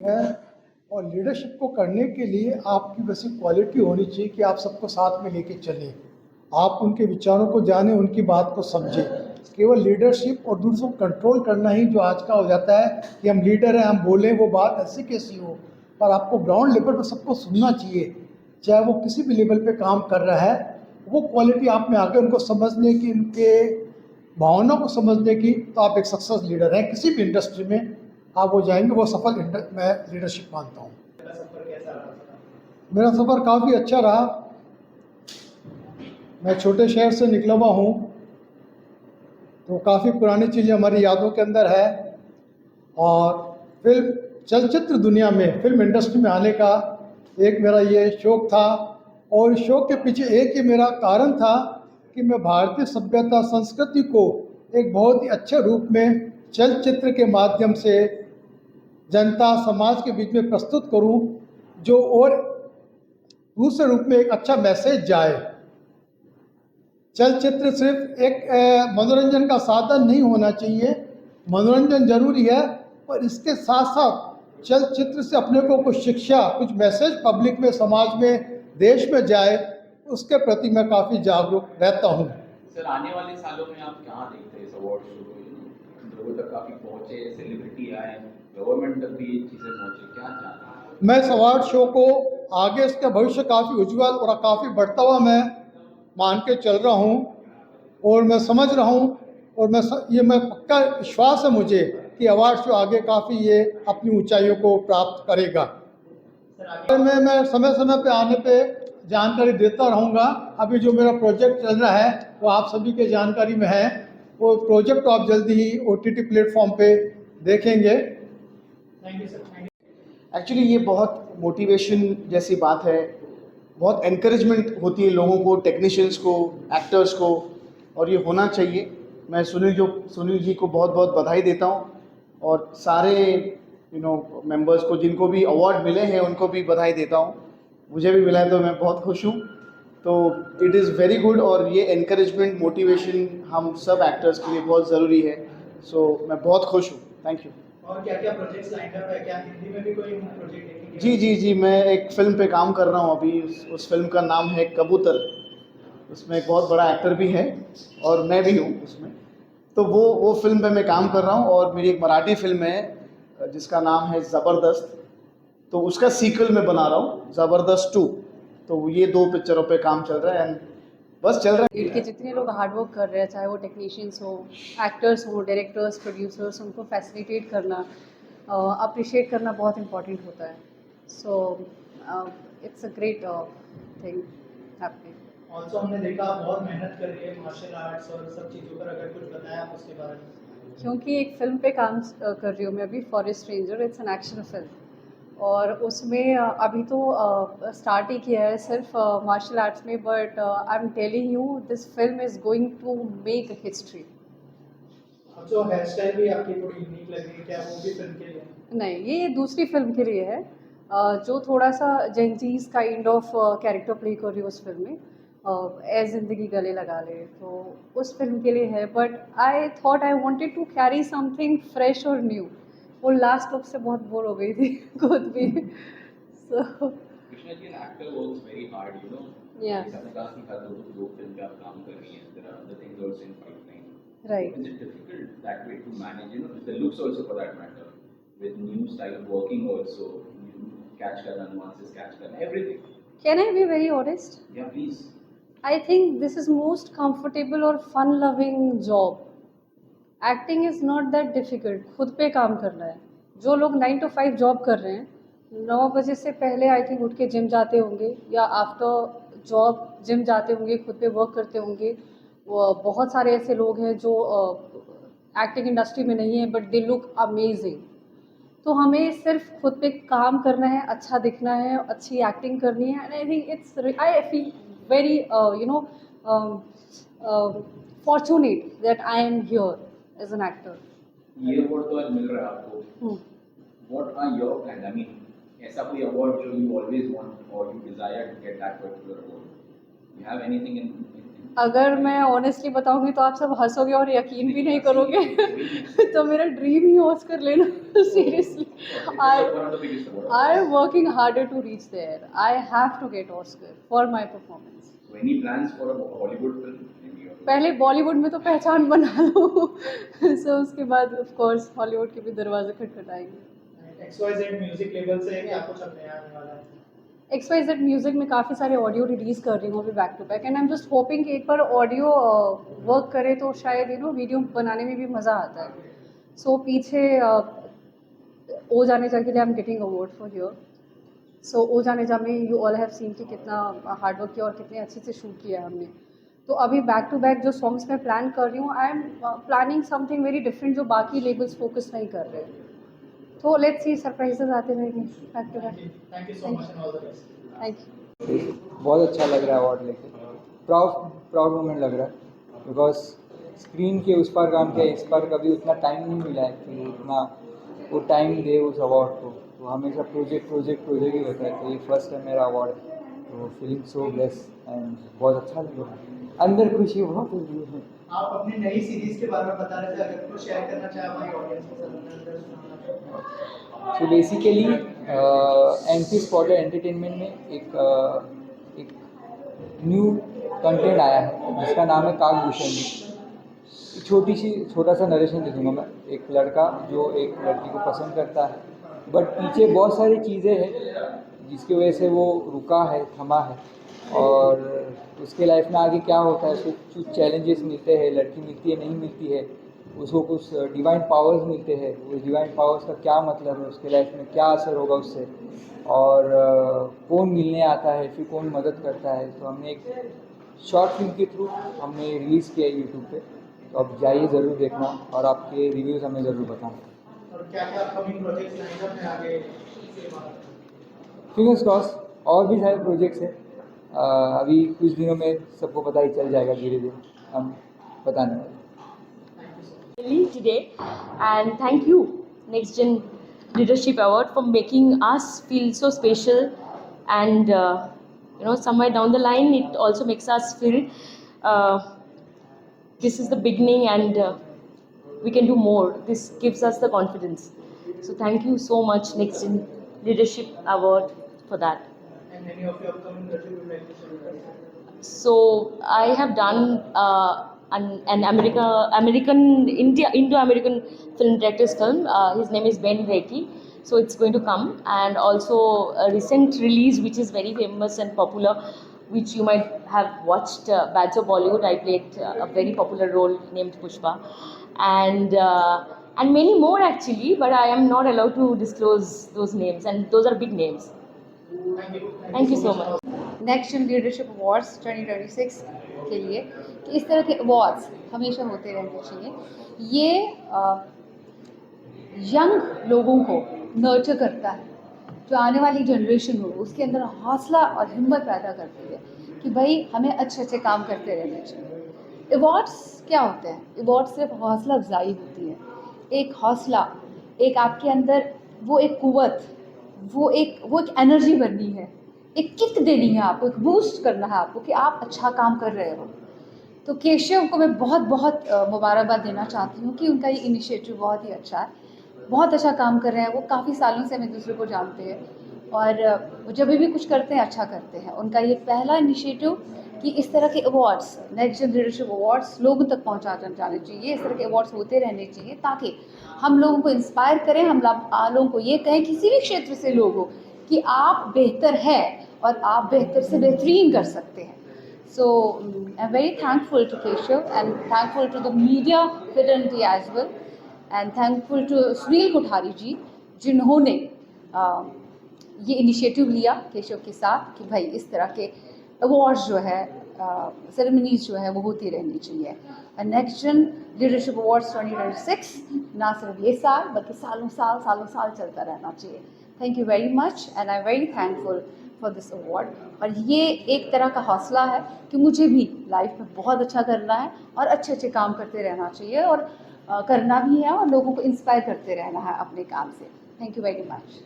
है। और लीडरशिप को करने के लिए आपकी वैसी क्वालिटी होनी चाहिए कि आप सबको साथ में लेके चलें, आप उनके विचारों को जानें, उनकी बात को समझें। केवल लीडरशिप और दूसरों को कंट्रोल करना ही जो आज का हो जाता है कि हम लीडर हैं, हम बोलें, वो बात ऐसी कैसी हो, पर आपको ग्राउंड लेवल पर सबको सुनना चाहिए, चाहे वो किसी भी लेवल पे काम कर रहा है। वो क्वालिटी आप में आगे उनको समझने की, उनके भावनाओं को समझने की, तो आप एक सक्सेस लीडर हैं। किसी भी इंडस्ट्री में आप हो जाएंगे, वो सफल मैं लीडरशिप मानता हूँ। मेरा सफ़र काफ़ी अच्छा रहा। मैं छोटे शहर से निकला हुआ हूँ, तो काफ़ी पुरानी चीज़ें हमारी यादों के अंदर है। और फिल्म चलचित्र दुनिया में, फिल्म इंडस्ट्री में आने का एक मेरा ये शौक़ था। और इस शौक़ के पीछे एक ही मेरा कारण था कि मैं भारतीय सभ्यता संस्कृति को एक बहुत ही अच्छे रूप में चलचित्र के माध्यम से जनता समाज के बीच में प्रस्तुत करूं, जो और दूसरे रूप में एक अच्छा मैसेज जाए। चलचित्र सिर्फ एक मनोरंजन का साधन नहीं होना चाहिए, मनोरंजन जरूरी है, पर इसके साथ साथ चलचित्र से अपने को कुछ शिक्षा, कुछ मैसेज पब्लिक में, समाज में, देश में जाए, उसके प्रति मैं काफ़ी जागरूक रहता हूँ। सर, आने वाले सालों में आप क्या देखते हैं इस अवार्ड शो को? लोगों तक काफ़ी पहुँचे, सेलिब्रिटी आए, गवर्नमेंट तक भी ये चीज़ें पहुँचे, क्या चाहते हैं? मैं इस अवार्ड शो को आगे, इसका भविष्य काफ़ी उज्जवल और काफ़ी बढ़ता हुआ मैं मान के चल रहा हूँ, और मैं समझ रहा हूँ, और मैं पक्का विश्वास है मुझे कि अवार्ड शो आगे काफ़ी ये अपनी ऊंचाइयों को प्राप्त करेगा। मैं समय समय पे आने पे जानकारी देता रहूँगा। अभी जो मेरा प्रोजेक्ट चल रहा है वो आप सभी के जानकारी में है। वो प्रोजेक्ट आप जल्दी ही OTT प्लेटफॉर्म पे देखेंगे। Thank you sir. एक्चुअली ये बहुत मोटिवेशन जैसी बात है, बहुत एनकरेजमेंट होती है लोगों को, टेक्नीशियंस को, एक्टर्स को, और ये होना चाहिए। मैं सुनील जी को बहुत बहुत बधाई देता हूँ, और सारे मेंबर्स को जिनको भी अवार्ड मिले हैं उनको भी बधाई देता हूँ। मुझे भी मिला है तो मैं बहुत खुश हूँ। तो इट इज़ वेरी गुड, और ये एनकरेजमेंट, मोटिवेशन हम सब एक्टर्स के लिए बहुत ज़रूरी है। सो मैं बहुत खुश हूँ। Thank you. और क्या क्या प्रोजेक्ट्स लाइन अप है? क्या हिंदी में भी कोई प्रोजेक्ट देखेंगे? जी, मैं एक फ़िल्म पे काम कर रहा हूँ अभी। उस फिल्म का नाम है कबूतर। उसमें एक बहुत बड़ा एक्टर भी है और मैं भी हूँ उसमें। तो वो फिल्म पे मैं काम कर रहा हूँ। और मेरी एक मराठी फिल्म है जिसका नाम है ज़बरदस्त, तो उसका सीक्वल मैं बना रहा हूँ, ज़बरदस्त 2। तो ये 2 पिक्चरों पे काम चल रहा है, एंड बस चल रहा फील्ड के जितने लोग हार्डवर्क कर रहे हैं, चाहे वो टेक्नीशियंस हो, एक्टर्स हो, डायरेक्टर्स, प्रोड्यूसर्स, उनको फैसिलिटेट करना, अप्रिशिएट करना बहुत इम्पॉर्टेंट होता है। So it's a great thing happening. Also हमने देखा आप बहुत मेहनत कर रही है मार्शल आर्ट्स और सब चीज़ों पर, अगर कुछ बताया आप उसके बारे में। क्योंकि एक फ़िल्म पे काम कर रही हूँ मैं अभी, Forest Stranger. It's an action film, और उसमें अभी तो स्टार्ट ही किया है सिर्फ मार्शल आर्ट्स में, but I am telling you this film is going to make history. अब जो हेयर स्टाइल भी आपकी थोड़ी यूनिक लग रही है, क्या वो भी फिल्म के लिए? नहीं, ये दूसरी फिल्म के लिए है, जो थोड़ा सा Gen Zs kind of character play कर रही हूँ उस फिल्म में। ए ज़िंदगी गले लगा ले, तो उस फिल्म के लिए है। But I thought I wanted to carry something fresh और न्यू। वो लास्ट लुक से बहुत बोर हो गई थी खुद भी। सो Krishna ji, an actor works very hard, you know. Yeah. जैसे आपने कहा कि हर दो फिल्म पे आप काम कर रही हैं, there are other things also in pipeline. Right. Is it difficult that way to manage, the looks also for that matter, with new style of working also, you catch करना, nuances catch करना, everything. Can I be very honest? Yeah, please. I think this is most comfortable और fun loving job. Acting is not that difficult. खुद पे काम करना है। जो लोग 9 to 5 जॉब कर रहे हैं, 9 बजे से पहले आई थिंक उठ के जिम जाते होंगे, या आफ्टर जॉब जिम जाते होंगे, खुद पे वर्क करते होंगे। वो बहुत सारे ऐसे लोग हैं जो एक्टिंग इंडस्ट्री में नहीं है, बट दे लुक अमेजिंग। तो हमें सिर्फ खुद पे काम करना है, अच्छा दिखना है, अच्छी एक्टिंग करनी है, and I think I feel very fortunate that I am here as an actor. ये अवार्ड तो आज मिल रहा है आपको। What are your plans? I mean, ऐसा कोई अवार्ड जो you always want or you desire to get that particular award? You have anything in अगर मैं ऑनेस्टली बताऊंगी तो आप सब हंसोगे और यकीन भी नहीं करोगे तो मेरा ड्रीम ही ऑस्कर लेना seriously One of the biggest awards. I am working harder to reach there. I have to get Oscar for my performance. So any plans for a Hollywood film? Maybe or- पहले बॉलीवुड में तो पहचान बना लो सो उसके बाद of course Hollywood के भी दरवाजे खटखटाएंगे। XYZ म्यूजिक लेवल से है कि आपको सब नया आने वाला है? XYZ म्यूजिक में काफ़ी सारे ऑडियो रिलीज़ कर रही हूँ अभी back to back and I am just hoping कि एक बार ऑडियो वर्क करे तो शायद वीडियो बनाने में भी मज़ा आता है। सो पीछे ओ जाने जा के लिए I am getting award for here. So oh जाने जा में यू ऑल हैव सीन कि कितना हार्डवर्क किया और कितने अच्छे से शूट किया है हमने। तो अभी बैक टू बैक जो सॉन्ग्स मैं प्लान कर रही हूँ I am planning something very different जो बाकी लेबल्स फोकस नहीं कर रहे। तो लेट्स सी सरप्राइजेस आते रहेंगे back to back. Thank you so much and all the best. Thank you. बहुत अच्छा लग रहा है अवार्ड लेके, प्राउड मोमेंट लग रहा है बिकॉज स्क्रीन के उस पार काम किया, इस पार कभी उतना टाइम नहीं मिला है कि उतना वो टाइम दे उस अवार्ड को। तो हमेशा प्रोजेक्ट ही होता है, तो ये फर्स्ट है मेरा अवार्ड, तो फीलिंग सो ब्लेस एंड बहुत अच्छा लग रहा है, अंदर खुशी बहुत हो रही है। आप अपनी नई सीरीज के बारे में बता रहे थे, अगर कुछ शेयर करना चाहे हमारी ऑडियंस के साथ अंदर सुनाना चाहे। So basically MP spotter entertainment में एक न्यू कंटेंट आया है जिसका नाम है काकभूषण। छोटा सा नरेशन दे दूँगा मैं। एक लड़का जो एक लड़की को पसंद करता है, बट पीछे बहुत सारी चीज़ें हैं जिसकी वजह से वो रुका है, थमा है, और उसके लाइफ में आगे क्या होता है, उसको कुछ चैलेंजेस मिलते हैं, लड़की मिलती है नहीं मिलती है, उसको कुछ डिवाइन पावर्स मिलते हैं, उस डिवाइन पावर्स का क्या मतलब है, उसके लाइफ में क्या असर होगा उससे, और कौन मिलने आता है, फिर कौन मदद करता है। तो हमने एक शॉर्ट फिल्म के थ्रू हमने रिलीज़ किया है यूट्यूब पे, तो आप जाइए ज़रूर देखना और आपके रिव्यूज़ हमें ज़रूर बताना। और क्या क्या अपकमिंग प्रोजेक्ट्स लाइन में आगे? फिंगर्स क्रॉस, और भी सारे प्रोजेक्ट्स हैं, अभी कुछ दिनों में सबको पता ही चल जाएगा, धीरे धीरे हम बताने वाले। Today, and thank you Next Gen Leadership Award for making us feel so special, and somewhere down the line it also makes us feel this is the beginning, and we can do more. This gives us the confidence. So thank you so much Next Gen Leadership Award for that. And any of your upcoming projects you would like to share with us? So I have done an Indo-American film director's film. His name is Ben Reiki. So it's going to come, and also a recent release which is very famous and popular, which you might have watched, Bads of Bollywood. I played a very popular role named Pushpa, and many more actually, but I am not allowed to disclose those names, and those are big names. Thank you so much. Next जन leadership awards 2026 के लिए कि इस तरह के awards हमेशा होते रहने चाहिए। ये यंग लोगों को नर्चर करता है, जो आने वाली जनरेशन हो उसके अंदर हौसला और हिम्मत पैदा करती है कि भाई हमें अच्छे अच्छे काम करते रहने चाहिए। अवार्ड्स क्या होते हैं? अवार्ड्स सिर्फ हौसला अफजाई होती है, एक हौसला, एक आपके अंदर वो एक कुव्वत, वो एक एनर्जी भरनी है, एक किक देनी है आपको, एक बूस्ट करना है आपको कि आप अच्छा काम कर रहे हो। तो केशव को मैं बहुत बहुत मुबारकबाद देना चाहती हूँ कि उनका ये इनिशिएटिव बहुत ही अच्छा है, बहुत अच्छा काम कर रहे हैं। वो काफ़ी सालों से हम एक दूसरे को जानते हैं और वो जब भी कुछ करते हैं अच्छा करते हैं। उनका ये पहला इनिशिएटिव कि इस तरह के अवार्ड्स, नेक्स्ट जन लीडरशिप अवार्ड्स लोगों तक पहुँचा जाने चाहिए, इस तरह के अवार्ड्स होते रहने चाहिए ताकि हम लोगों को इंस्पायर करें, हम लोगों को ये कहें, किसी भी क्षेत्र से लोग हो, कि आप बेहतर है और आप बेहतर से बेहतरीन कर सकते हैं। So I'm very thankful to Keshav and thankful to the media fraternity as well, and thankful to Sunil Kothari जी जिन्होंने ये इनिशिएटिव लिया केशव के साथ कि भाई इस तरह के अवार्ड्स जो है, सेरेमनीज जो है वो होती रहनी चाहिए। एंड नेक्स्ट जन लीडरशिप अवार्ड्स 2026 ना सिर्फ ये साल बल्कि सालों साल चलता रहना चाहिए। Thank you very much and I am very thankful for this award. और ये एक तरह का हौसला है कि मुझे भी लाइफ में बहुत अच्छा करना है और अच्छे अच्छे काम करते रहना चाहिए और करना भी है और लोगों को इंस्पायर करते रहना है अपने काम से। Thank you very much.